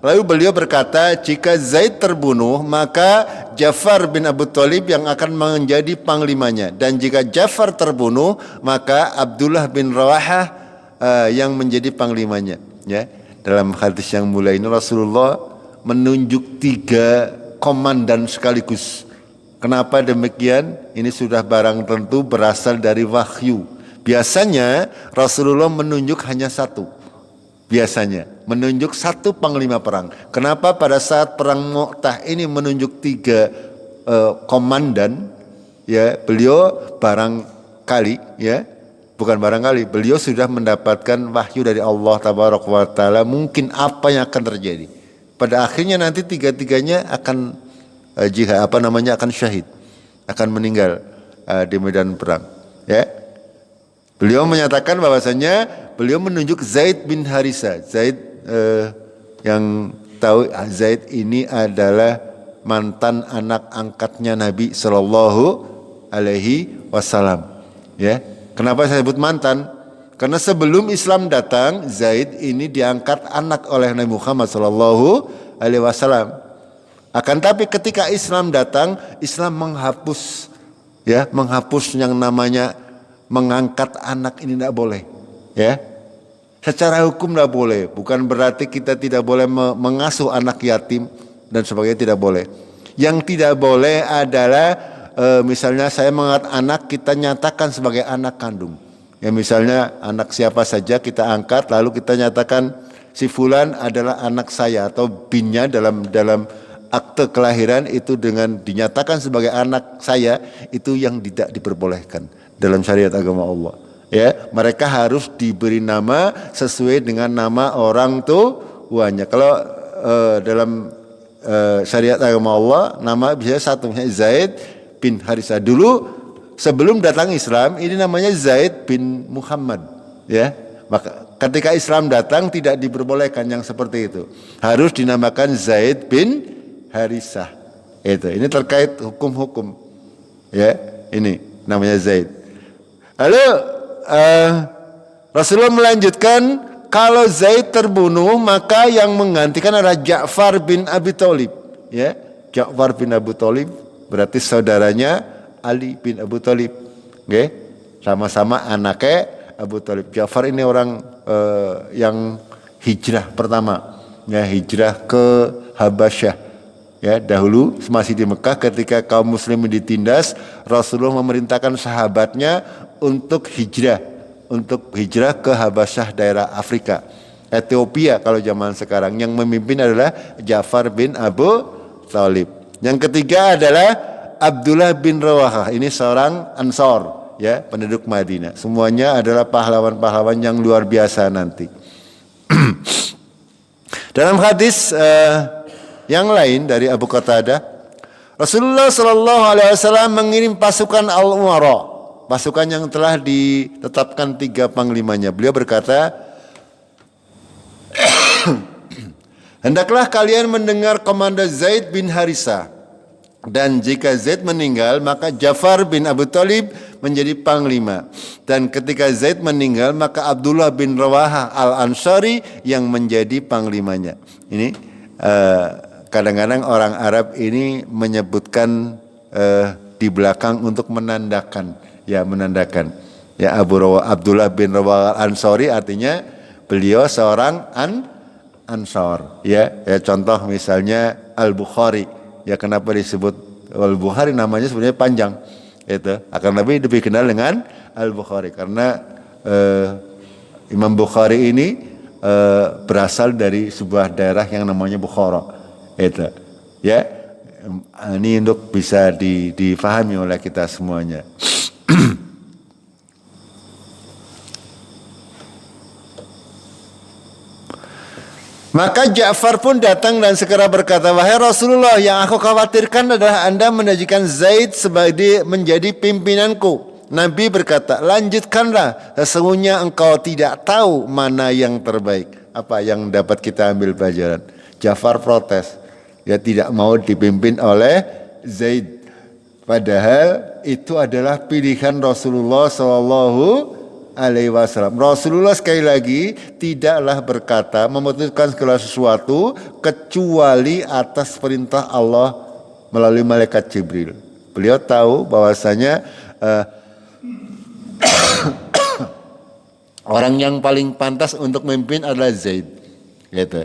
Lalu beliau berkata, jika Zaid terbunuh, maka Ja'far bin Abu Thalib yang akan menjadi panglimanya. Dan jika Ja'far terbunuh, maka Abdullah bin Rawahah yang menjadi panglimanya. Ya, dalam hadis yang mulia ini Rasulullah menunjuk 3 komandan sekaligus. Kenapa demikian? Ini sudah barang tentu berasal dari wahyu. Biasanya Rasulullah menunjuk hanya 1. Biasanya menunjuk 1 panglima perang. Kenapa pada saat perang Mu'tah ini menunjuk 3 komandan? Ya, beliau barangkali, ya, bukan barangkali, beliau sudah mendapatkan wahyu dari Allah Tabaraka wa Taala mungkin apa yang akan terjadi. Pada akhirnya nanti 3-3-nya akan akan syahid, akan meninggal di medan perang. Ya, beliau menyatakan bahwasanya beliau menunjuk Zaid bin Harisah. Zaid yang tahu, Zaid ini adalah mantan anak angkatnya Nabi Shallallahu Alaihi Wasallam. Ya, kenapa saya sebut mantan? Karena sebelum Islam datang, Zaid ini diangkat anak oleh Nabi Muhammad Shallallahu Alaihi Wasallam. Akan tapi ketika Islam datang, Islam menghapus yang namanya mengangkat anak ini tidak boleh. Ya, secara hukum tidak boleh. Bukan berarti kita tidak boleh mengasuh anak yatim dan sebagainya, tidak boleh. Yang tidak boleh adalah misalnya saya mengangkat anak, kita nyatakan sebagai anak kandung. Ya, misalnya anak siapa saja kita angkat, lalu kita nyatakan si fulan adalah anak saya atau binnya dalam akte kelahiran itu dengan dinyatakan sebagai anak saya, itu yang tidak diperbolehkan dalam syariat agama Allah. Ya, mereka harus diberi nama sesuai dengan nama orang tuanya. Kalau dalam syariat agama Allah, nama bisa satu, misalnya Zaid bin Harisah. Dulu sebelum datang Islam ini namanya Zaid bin Muhammad. Ya, maka ketika Islam datang tidak diperbolehkan yang seperti itu. Harus dinamakan Zaid bin Harisah. Ini terkait hukum-hukum. Ya, ini namanya Zaid. Lalu Rasulullah melanjutkan, kalau Zaid terbunuh maka yang menggantikan adalah Ja'far bin Abi Thalib. Ya, Ja'far bin Abi Thalib berarti saudaranya Ali bin Abi Thalib. Okay? Sama-sama anaknya Abu Thalib. Ja'far ini orang yang hijrah pertama, ya, hijrah ke Habasyah. Ya, dahulu masih di Mekah ketika kaum muslimin ditindas, Rasulullah memerintahkan sahabatnya untuk hijrah ke Habasyah, daerah Afrika, Ethiopia kalau zaman sekarang. Yang memimpin adalah Ja'far bin Abu Thalib. Yang ketiga adalah Abdullah bin Rawahah. Ini seorang Ansor, ya, penduduk Madinah. Semuanya adalah pahlawan-pahlawan yang luar biasa nanti. Dalam hadis yang lain dari Abu Qatadah, Rasulullah Shallallahu Alaihi Wasallam mengirim pasukan Al-Umara, pasukan yang telah ditetapkan 3 panglimanya. Beliau berkata, hendaklah kalian mendengar komando Zaid bin Harisah, dan jika Zaid meninggal maka Ja'far bin Abu Thalib menjadi panglima, dan ketika Zaid meninggal maka Abdullah bin Rawahah Al-Ansari yang menjadi panglimanya. Ini kadang-kadang orang Arab ini menyebutkan di belakang untuk menandakan. Ya, Abdullah bin Rawahah Al-Ansari artinya beliau seorang Ansor. Ya, contoh misalnya Al-Bukhari. Ya, kenapa disebut Al-Bukhari? Namanya sebenarnya panjang. Itu akan lebih dikenal dengan Al-Bukhari karena Imam Bukhari ini berasal dari sebuah daerah yang namanya Bukhara. Itu, ya, ini untuk bisa difahami oleh kita semuanya. Maka Ja'far pun datang dan segera berkata, wahai Rasulullah, yang aku khawatirkan adalah Anda menjadikan Zaid sebagai menjadi pimpinanku. Nabi berkata, lanjutkanlah, sesungguhnya engkau tidak tahu mana yang terbaik. Apa yang dapat kita ambil pelajaran? Ja'far protes, dia tidak mau dipimpin oleh Zaid. Padahal itu adalah pilihan Rasulullah SAW. Rasulullah sekali lagi tidaklah berkata memutuskan segala sesuatu kecuali atas perintah Allah melalui malaikat Jibril. Beliau tahu bahwasanya orang yang paling pantas untuk memimpin adalah Zaid, gitu.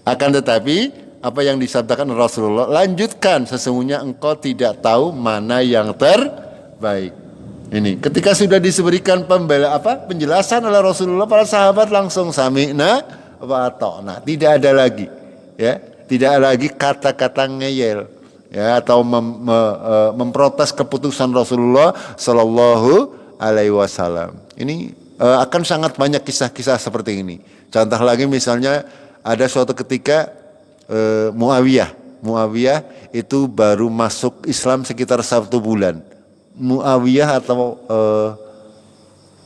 Akan tetapi apa yang disabdakan Rasulullah, lanjutkan, sesungguhnya engkau tidak tahu mana yang terbaik. Ini ketika sudah diberikan penjelasan oleh Rasulullah, para sahabat langsung sami'na wa ata'na. Tidak ada lagi, ya, tidak ada lagi kata-kata ngeyel, ya, atau memprotes keputusan Rasulullah Sallallahu Alaihi Wasallam. Ini akan sangat banyak kisah-kisah seperti ini. Contoh lagi misalnya ada suatu ketika Muawiyah itu baru masuk Islam sekitar 1 bulan. Muawiyah atau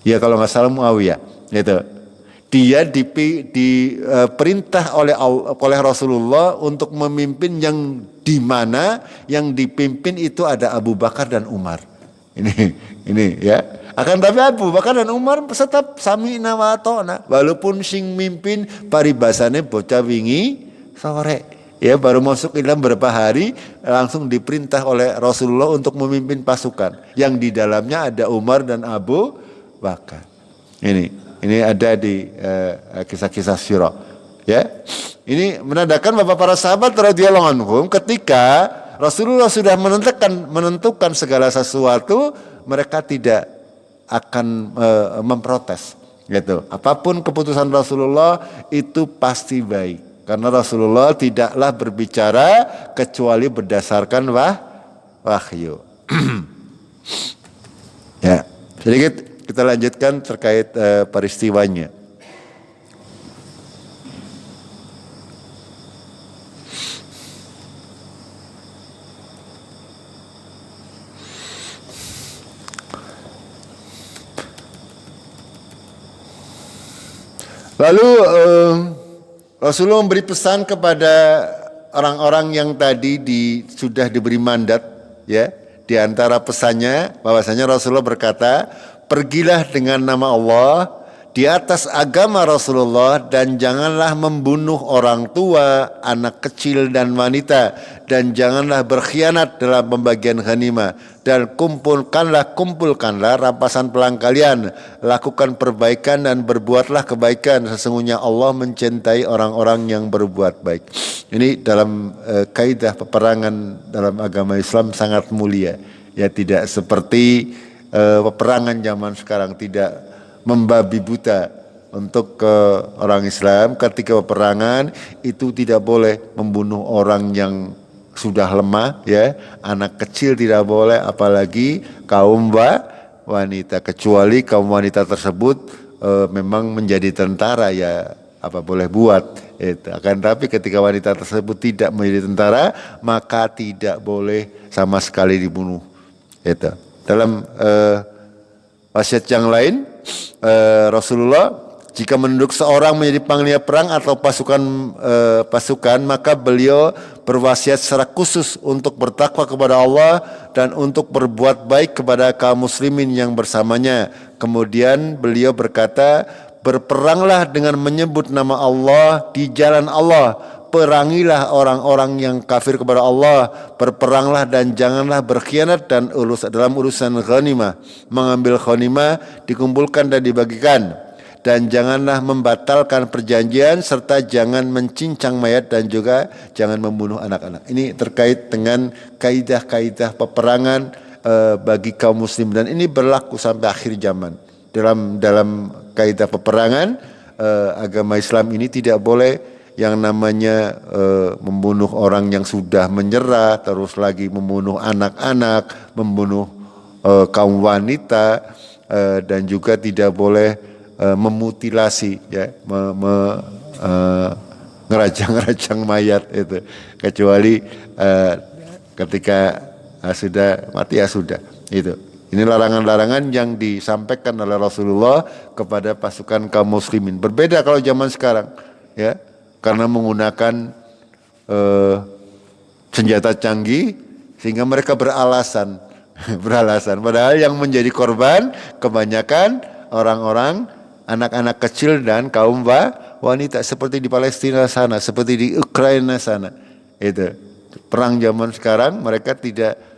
ya kalau nggak salah Muawiyah, gitu. Dia diperintah oleh Rasulullah untuk memimpin yang di mana yang dipimpin itu ada Abu Bakar dan Umar. Ini ya. Akan tapi Abu Bakar dan Umar tetap sami'na wa ata'na, walaupun sing mimpin paribasane bocah wingi sore. Ya, baru masuk Islam berapa hari langsung diperintah oleh Rasulullah untuk memimpin pasukan yang di dalamnya ada Umar dan Abu Bakar. Ini ada di kisah-kisah sirah. Ya, ini menandakan bahwa para sahabat radhiyallahu anhum ketika Rasulullah sudah menentukan segala sesuatu, mereka tidak akan memprotes. Gitu. Apapun keputusan Rasulullah itu pasti baik. Karena Rasulullah tidaklah berbicara kecuali berdasarkan wahyu. Ya, sedikit kita lanjutkan terkait peristiwanya. Lalu Rasulullah memberi pesan kepada orang-orang yang tadi sudah diberi mandat, ya. Di antara pesannya bahwasanya Rasulullah berkata, pergilah dengan nama Allah di atas agama Rasulullah dan janganlah membunuh orang tua, anak kecil dan wanita, dan janganlah berkhianat dalam pembagian ghanimah, dan kumpulkanlah rampasan perang kalian, lakukan perbaikan dan berbuatlah kebaikan, sesungguhnya Allah mencintai orang-orang yang berbuat baik. Ini dalam kaidah peperangan dalam agama Islam sangat mulia, ya, tidak seperti peperangan zaman sekarang, tidak membabi buta untuk orang Islam. Ketika peperangan itu tidak boleh membunuh orang yang sudah lemah, ya, anak kecil tidak boleh, apalagi kaum wanita, kecuali kaum wanita tersebut memang menjadi tentara, ya apa boleh buat itu. Akan tapi ketika wanita tersebut tidak menjadi tentara, maka tidak boleh sama sekali dibunuh. Itu dalam wasiat yang lain, Rasulullah jika menunduk seorang menjadi panglima perang atau pasukan, maka beliau berwasiat secara khusus untuk bertakwa kepada Allah dan untuk berbuat baik kepada kaum muslimin yang bersamanya. Kemudian beliau berkata, berperanglah dengan menyebut nama Allah di jalan Allah. Perangilah orang-orang yang kafir kepada Allah, berperanglah dan janganlah berkhianat dan dalam urusan ghanimah. Mengambil ghanimah dikumpulkan dan dibagikan, dan janganlah membatalkan perjanjian, serta jangan mencincang mayat dan juga jangan membunuh anak-anak. Ini terkait dengan kaidah-kaidah peperangan bagi kaum muslim, dan ini berlaku sampai akhir zaman. Dalam kaidah peperangan agama Islam ini tidak boleh yang namanya membunuh orang yang sudah menyerah, terus lagi membunuh anak-anak, membunuh kaum wanita, dan juga tidak boleh memutilasi, ya, ngerajang-ngerajang mayat itu, kecuali ketika sudah mati ya sudah itu. Ini larangan-larangan yang disampaikan oleh Rasulullah kepada pasukan kaum muslimin. Berbeda kalau zaman sekarang, ya, karena menggunakan senjata canggih sehingga mereka beralasan, beralasan. Padahal yang menjadi korban kebanyakan orang-orang, anak-anak kecil dan kaum wanita seperti di Palestina sana, seperti di Ukraina sana. Itu perang zaman sekarang mereka tidak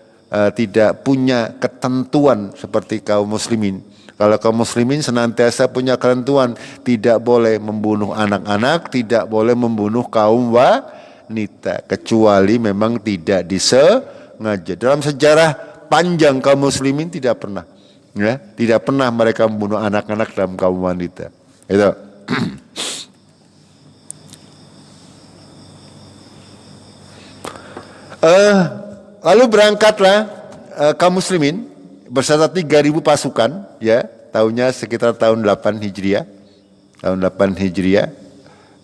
punya ketentuan seperti kaum muslimin. Kalau kaum muslimin senantiasa punya ketentuan, tidak boleh membunuh anak-anak, tidak boleh membunuh kaum wanita, kecuali memang tidak disengaja. Dalam sejarah panjang kaum muslimin tidak pernah, ya, tidak pernah mereka membunuh anak-anak dalam kaum wanita. Itu. Lalu berangkatlah kaum muslimin beserta 3.000 pasukan, ya, tahunnya sekitar tahun 8 Hijriah. Tahun 8 Hijriah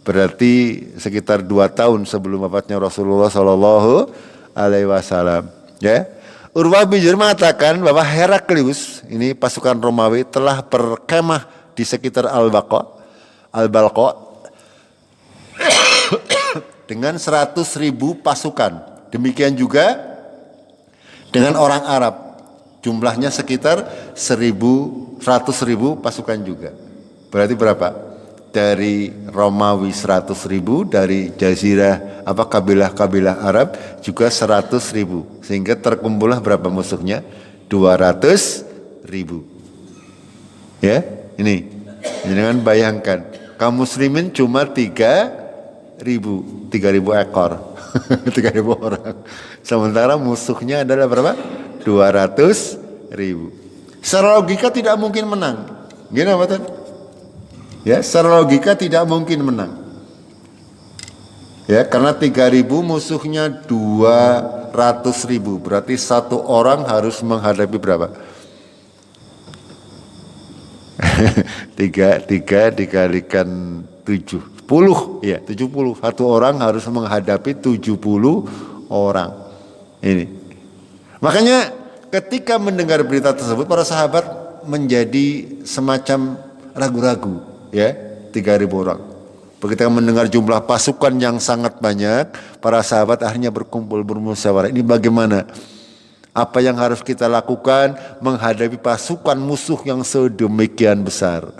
berarti sekitar 2 tahun sebelum wafatnya Rasulullah Shallallahu alaihi wasallam, ya. Urwah bin Zubair mengatakan bahwa Heraklius, ini pasukan Romawi, telah berkemah di sekitar Al-Balqa dengan 100.000 pasukan. Demikian juga dengan orang Arab, jumlahnya sekitar 100.000 pasukan juga. Berarti berapa? Dari Romawi 100.000, dari Jazirah kabilah-kabilah Arab juga 100.000, sehingga terkumpullah berapa musuhnya? 200.000. Ya, ini jangan bayangkan, kaum muslimin cuma 3.000 ekor, 3.000 orang. Sementara musuhnya adalah berapa? 200.000. Secara logika tidak mungkin menang. Gini apa tuh? Ya, secara logika tidak mungkin menang. Ya, karena 3.000 musuhnya 200.000, berarti satu orang harus menghadapi berapa? 3 dikalikan 7, 10, ya 70. Satu orang harus menghadapi 70 orang. Ini. Makanya ketika mendengar berita tersebut, para sahabat menjadi semacam ragu-ragu, ya, 3.000 orang. Begitu mendengar jumlah pasukan yang sangat banyak, para sahabat akhirnya berkumpul bermusyawarah. Ini bagaimana? Apa yang harus kita lakukan menghadapi pasukan musuh yang sedemikian besar?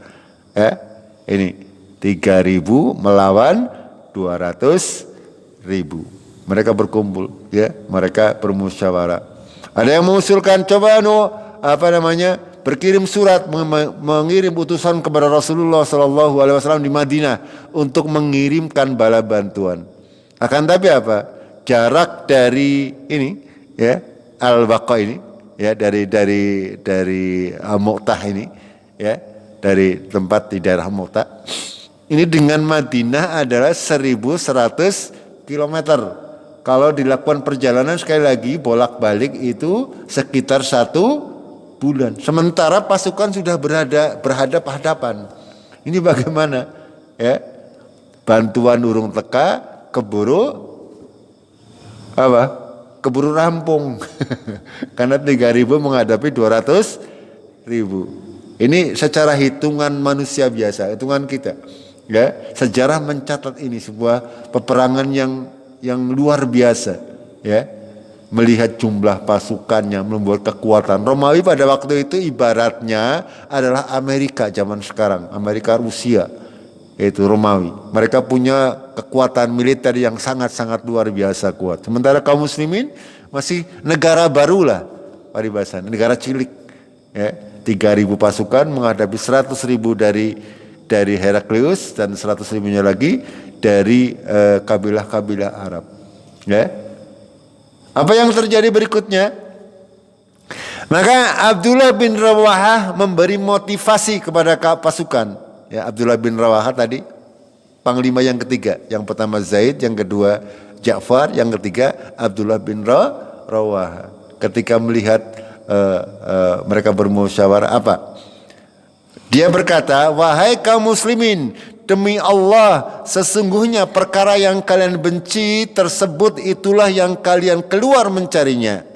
Ini 3.000 melawan 200.000. Mereka berkumpul, ya, mereka bermusyawarah. Ada yang mengusulkan coba berkirim surat, mengirim utusan kepada Rasulullah Shallallahu alaihi wasallam di Madinah untuk mengirimkan bala bantuan. Akan tapi apa? Jarak dari ini, ya, Al-Baqa ini, ya, dari Mu'tah ini, ya, dari tempat di daerah Mu'tah ini dengan Madinah adalah 1.100 km. Kalau dilakukan perjalanan sekali lagi bolak-balik itu sekitar 1 bulan. Sementara pasukan sudah berhadap-hadapan. Ini bagaimana? Ya, bantuan urung teka, keburu rampung. Karena 3.000 menghadapi 200.000. Ini secara hitungan manusia biasa, hitungan kita. Ya, sejarah mencatat ini sebuah peperangan yang luar biasa, ya. Melihat jumlah pasukannya, membuat kekuatan. Romawi pada waktu itu ibaratnya adalah Amerika zaman sekarang, Amerika Rusia, yaitu Romawi. Mereka punya kekuatan militer yang sangat-sangat luar biasa kuat. Sementara kaum muslimin masih negara barulah, paribasan, negara cilik, ya. 3.000 pasukan menghadapi 100.000 dari Heraklius dan 100.000-nya lagi dari kabilah-kabilah Arab. Ya. Apa yang terjadi berikutnya? Maka Abdullah bin Rawahah memberi motivasi kepada pasukan. Ya, Abdullah bin Rawahah tadi panglima yang ketiga. Yang pertama Zaid, yang kedua Ja'far, yang ketiga Abdullah bin Rawahah. Ketika melihat mereka bermusyawarah apa? Dia berkata, wahai kaum muslimin, demi Allah, sesungguhnya perkara yang kalian benci tersebut itulah yang kalian keluar mencarinya.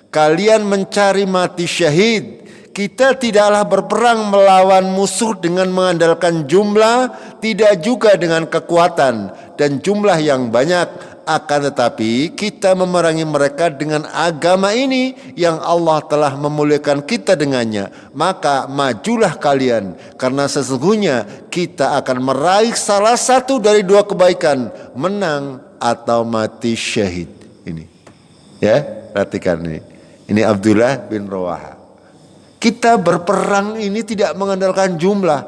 Kalian mencari mati syahid. Kita tidaklah berperang melawan musuh dengan mengandalkan jumlah, tidak juga dengan kekuatan dan jumlah yang banyak. Akan tetapi kita memerangi mereka dengan agama ini yang Allah telah memuliakan kita dengannya. Maka majulah kalian, karena sesungguhnya kita akan meraih salah satu dari dua kebaikan, menang atau mati syahid. Ini ya, perhatikan ini. Ini Abdullah bin Rawaha. Kita berperang ini tidak mengandalkan jumlah.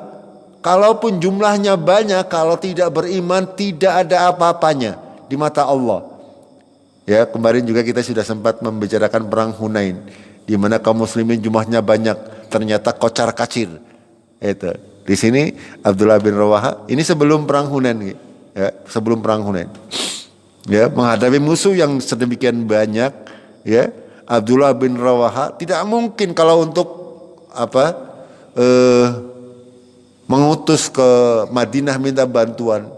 Kalaupun jumlahnya banyak, kalau tidak beriman tidak ada apa-apanya di mata Allah. Ya, kemarin juga kita sudah sempat membicarakan perang Hunain, di mana kaum muslimin jumlahnya banyak, ternyata kocar-kacir. Itu. Di sini Abdullah bin Rawaha, ini sebelum perang Hunain, ya, sebelum perang Hunain. Ya, menghadapi musuh yang sedemikian banyak, ya. Abdullah bin Rawaha tidak mungkin kalau untuk mengutus ke Madinah minta bantuan,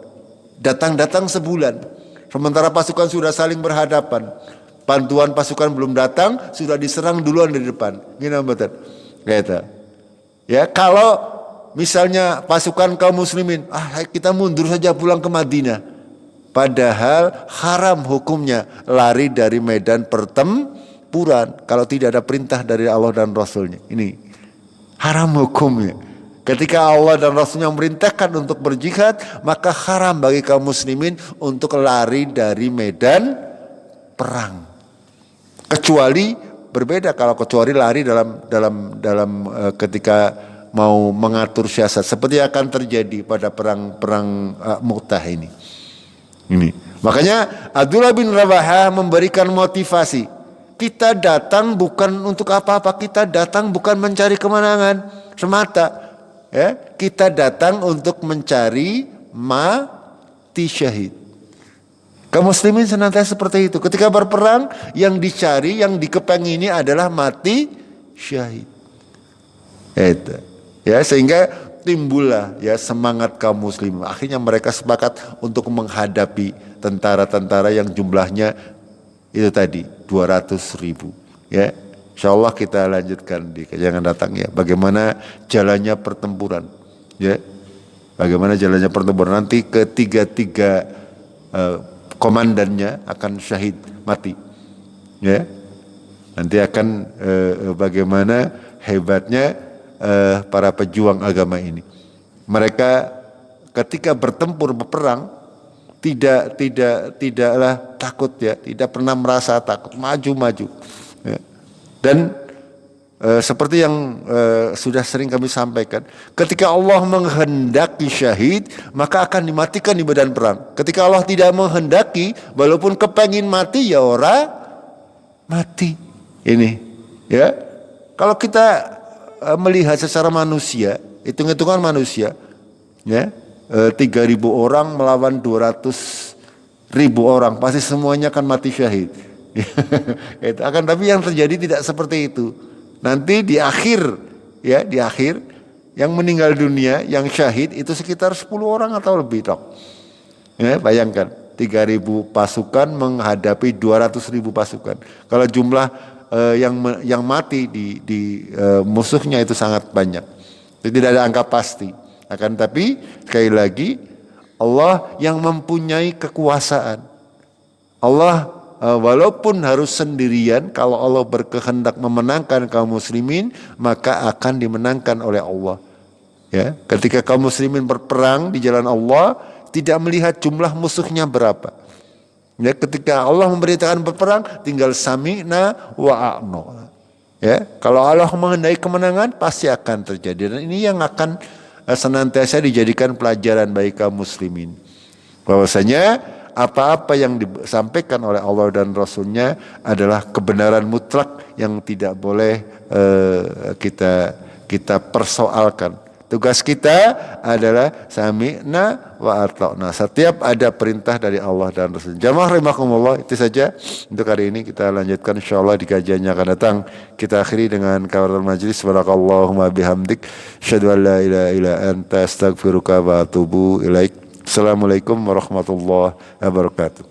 datang sebulan, sementara pasukan sudah saling berhadapan, bantuan pasukan belum datang, sudah diserang duluan dari depan. Gini betul, gitu. Ya, kalau misalnya pasukan kaum muslimin, kita mundur saja pulang ke Madinah, padahal haram hukumnya lari dari medan pertempuran kalau tidak ada perintah dari Allah dan Rasulnya. Ini haram hukumnya. Ketika Allah dan Rasulnya memerintahkan untuk berjihad, maka haram bagi kaum muslimin untuk lari dari medan perang. Kecuali berbeda kalau kecuali lari dalam ketika mau mengatur siasat, seperti akan terjadi pada perang Mu'tah ini. Makanya Abdullah bin Rawaha memberikan motivasi. Kita datang bukan untuk apa-apa, kita datang bukan mencari kemenangan semata. Ya, kita datang untuk mencari mati syahid. Kaum muslimin senantiasa seperti itu. Ketika berperang, yang dicari, yang dikepengini adalah mati syahid. Itu. Ya, sehingga timbullah ya semangat kaum muslimin. Akhirnya mereka sepakat untuk menghadapi tentara-tentara yang jumlahnya itu tadi 200.000. Ya. Insyaallah kita lanjutkan di kajian datang ya. Bagaimana jalannya pertempuran, ya. Bagaimana jalannya pertempuran nanti ketiga komandannya akan syahid mati, ya. Nanti akan bagaimana hebatnya para pejuang agama ini. Mereka ketika berperang tidaklah takut ya, tidak pernah merasa takut, maju. Ya. Dan seperti yang sudah sering kami sampaikan, ketika Allah menghendaki syahid, maka akan dimatikan di medan perang. Ketika Allah tidak menghendaki, walaupun kepengin mati ya orang mati. Ini ya. Kalau kita melihat secara manusia, hitung-hitungan manusia, ya, 3.000 orang melawan 200.000 orang, pasti semuanya akan mati syahid. Itu akan, tapi yang terjadi tidak seperti itu. Nanti di akhir yang meninggal dunia, yang syahid itu sekitar 10 orang atau lebih, dok. Ya, bayangkan 3.000 pasukan menghadapi 200.000 pasukan. Kalau jumlah yang mati di musuhnya itu sangat banyak. Itu tidak ada angka pasti. Akan tapi sekali lagi Allah yang mempunyai kekuasaan. Allah walaupun harus sendirian, kalau Allah berkehendak memenangkan kaum muslimin, maka akan dimenangkan oleh Allah. Ya, ketika kaum muslimin berperang di jalan Allah, tidak melihat jumlah musuhnya berapa. Ya, ketika Allah memberitakan berperang, tinggal sami'na wa a'na. Ya, kalau Allah menghendaki kemenangan, pasti akan terjadi. Dan ini yang akan senantiasa dijadikan pelajaran bagi kaum muslimin. Bahwasanya apa-apa yang disampaikan oleh Allah dan Rasulnya adalah kebenaran mutlak yang tidak boleh kita persoalkan. Tugas kita adalah sami'na wa ata'na. Setiap ada perintah dari Allah dan Rasul. Jamaah rahimakumullah, itu saja untuk hari ini. Kita lanjutkan insyaallah di kajian yang akan datang. Kita akhiri dengan kafaratul majlis. Subhanakallahumma bihamdik, asyhadu an la ilaha illa anta, astaghfiruka wa atubu ilaik. Assalamualaikum warahmatullahi wabarakatuh.